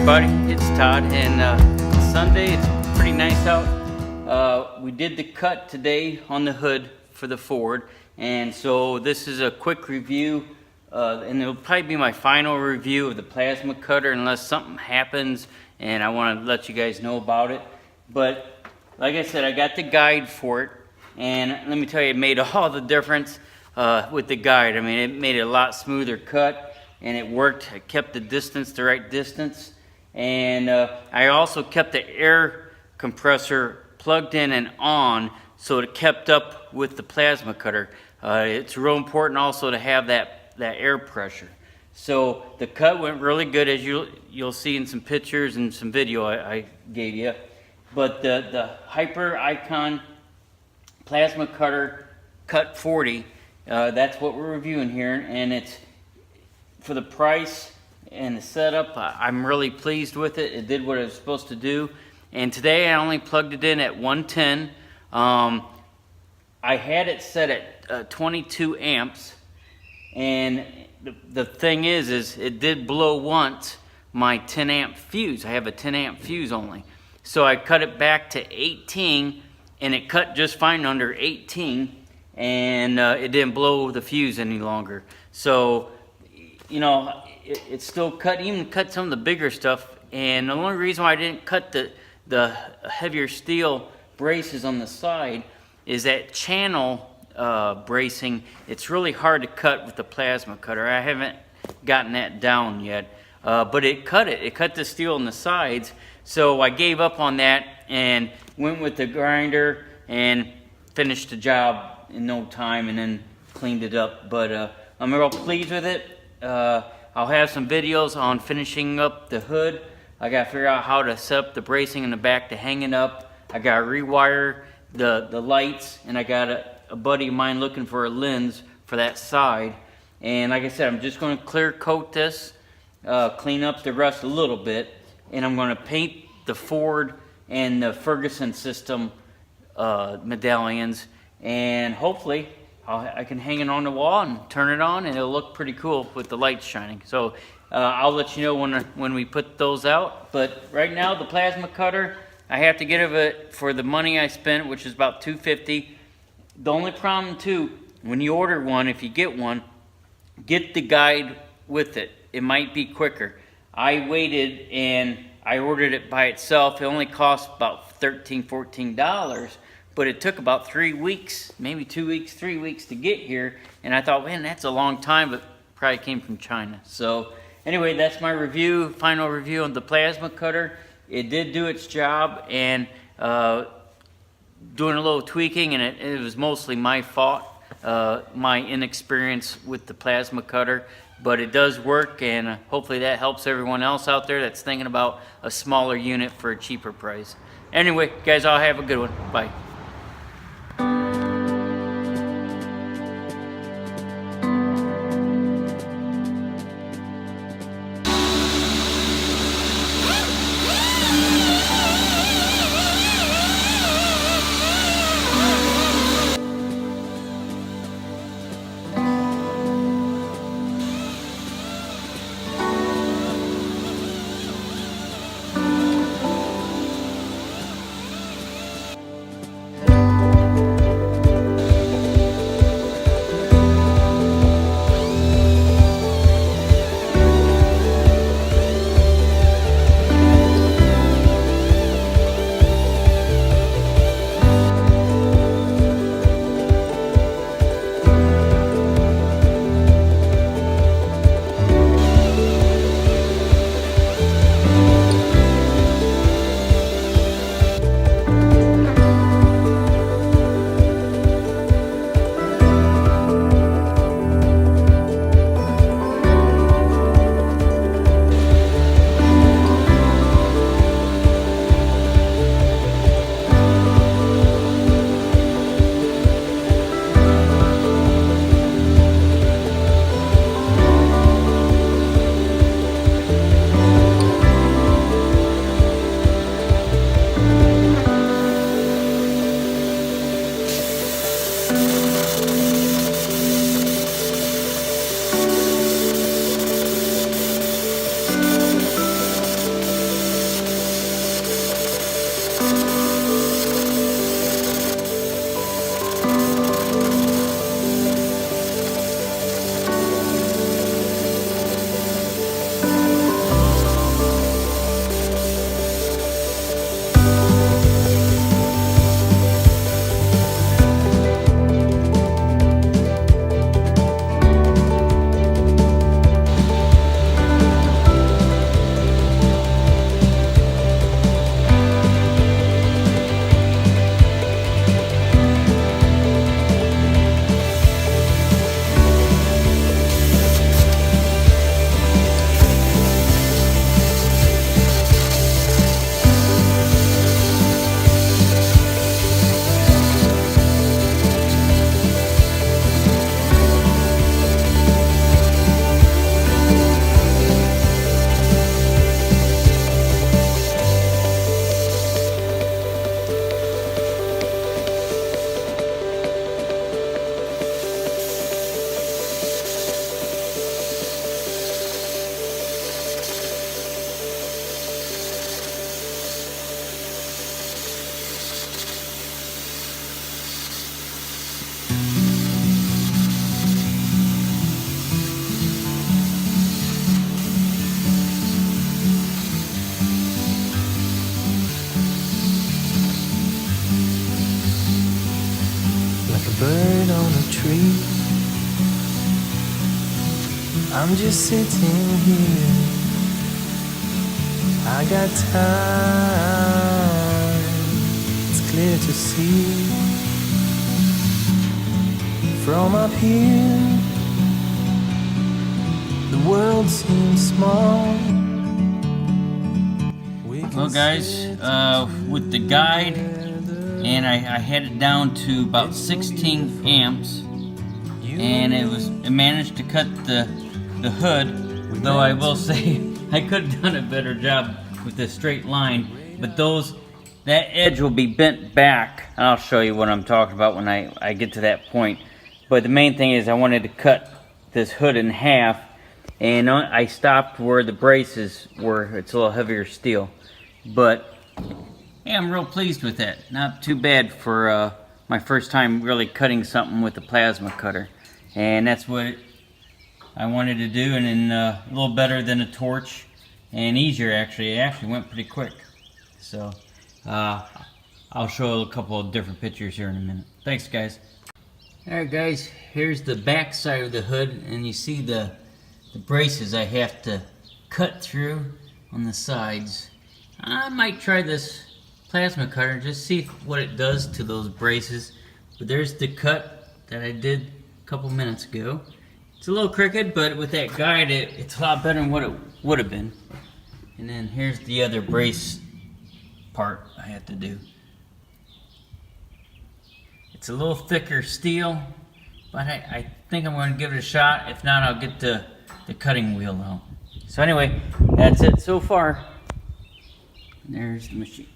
everybody, it's Todd, and Sunday, it's pretty nice out. We did the cut today on the hood for the Ford, and so this is a quick review, and it'll probably be my final review of the plasma cutter unless something happens and I want to let you guys know about it. But like I said, I got the guide for it, and let me tell you, it made all the difference with the guide. I mean, it made it a lot smoother cut, and it worked. I kept the distance the right distance, and I also kept the air compressor plugged in and on so it kept up with the plasma cutter. It's real important also to have that air pressure. So the cut went really good, as you'll see in some pictures and some video I gave you. But the Hypercut plasma cutter Cut 40, that's what we're reviewing here, and it's for the price and the setup. I'm really pleased with it. It did what it was supposed to do. And today I only plugged it in at 110. I had it set at 22 amps, and the thing is it did blow once my 10 amp fuse. I have a 10 amp fuse only. So I cut it back to 18, and it cut just fine under 18, and it didn't blow the fuse any longer. So, you know, it still cut, even cut some of the bigger stuff. And the only reason why I didn't cut the heavier steel braces on the side is that channel bracing. It's really hard to cut with the plasma cutter. I haven't gotten that down yet, but it cut it. It cut the steel on the sides. So I gave up on that and went with the grinder and finished the job in no time, and then cleaned it up. But I'm real pleased with it. I'll have some videos on finishing up the hood. I gotta figure out how to set up the bracing in the back to hang it up. I gotta rewire the lights, and I got a buddy of mine looking for a lens for that side. And like I said, I'm just gonna clear coat this, clean up the rust a little bit, and I'm gonna paint the Ford and the Ferguson system medallions, and hopefully I can hang it on the wall and turn it on, and it'll look pretty cool with the lights shining. So I'll let you know when we put those out. But right now, the plasma cutter, I have to get it for the money I spent, which is about $250. The only problem too, when you order one, if you get one, get the guide with it. It might be quicker. I waited and I ordered it by itself. It only cost about $13, $14. But it took about 3 weeks, maybe 2 weeks, 3 weeks to get here. And I thought, man, that's a long time, but probably came from China. So anyway, that's my review, final review on the plasma cutter. It did do its job, and doing a little tweaking, and it was mostly my fault, my inexperience with the plasma cutter. But it does work, and hopefully that helps everyone else out there that's thinking about a smaller unit for a cheaper price. Anyway, guys, I'll have a good one. Bye. like a bird on a tree. I'm just sitting here, I got time, it's clear to see. From up here, the world seems small. Well guys, with the guide, and I had it down to about 16 amps, and it managed to cut the hood, though I will say I could have done a better job with the straight line, but that edge will be bent back, and I'll show you what I'm talking about when I get to that point. But the main thing is I wanted to cut this hood in half, and I stopped where the braces were. It's a little heavier steel, but yeah, I'm real pleased with that. Not too bad for my first time really cutting something with a plasma cutter, and that's what I wanted to do, and then a little better than a torch, and easier actually. It actually went pretty quick. So I'll show a couple of different pictures here in a minute. Thanks guys. Alright guys, here's the back side of the hood, and you see the braces I have to cut through on the sides. I might try this plasma cutter and just see what it does to those braces. But there's the cut that I did a couple minutes ago. It's a little crooked, but with that guide it's a lot better than what it would have been. And then here's the other brace part I have to do. It's a little thicker steel, but I think I'm going to give it a shot. If not, I'll get the cutting wheel out. So anyway, that's it so far. There's the machine.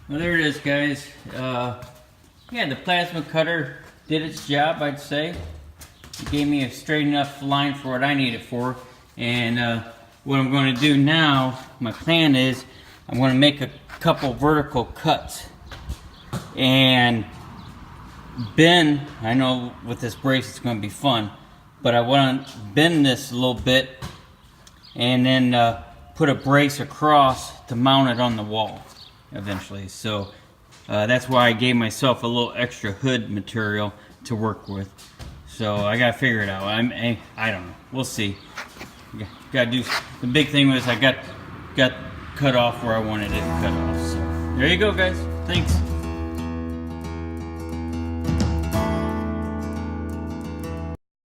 Well, there it is, guys. Yeah, the plasma cutter did its job, I'd say. It gave me a straight enough line for what I need it for. And what I'm going to do now, my plan is, I'm going to make a couple vertical cuts. And bend, I know with this brace it's going to be fun, but I want to bend this a little bit and then put a brace across to mount it on the wall eventually. So that's why I gave myself a little extra hood material to work with. So I gotta figure it out. I don't know. We'll see. Gotta do. The big thing was I got cut off where I wanted it cut off. So there you go, guys. Thanks.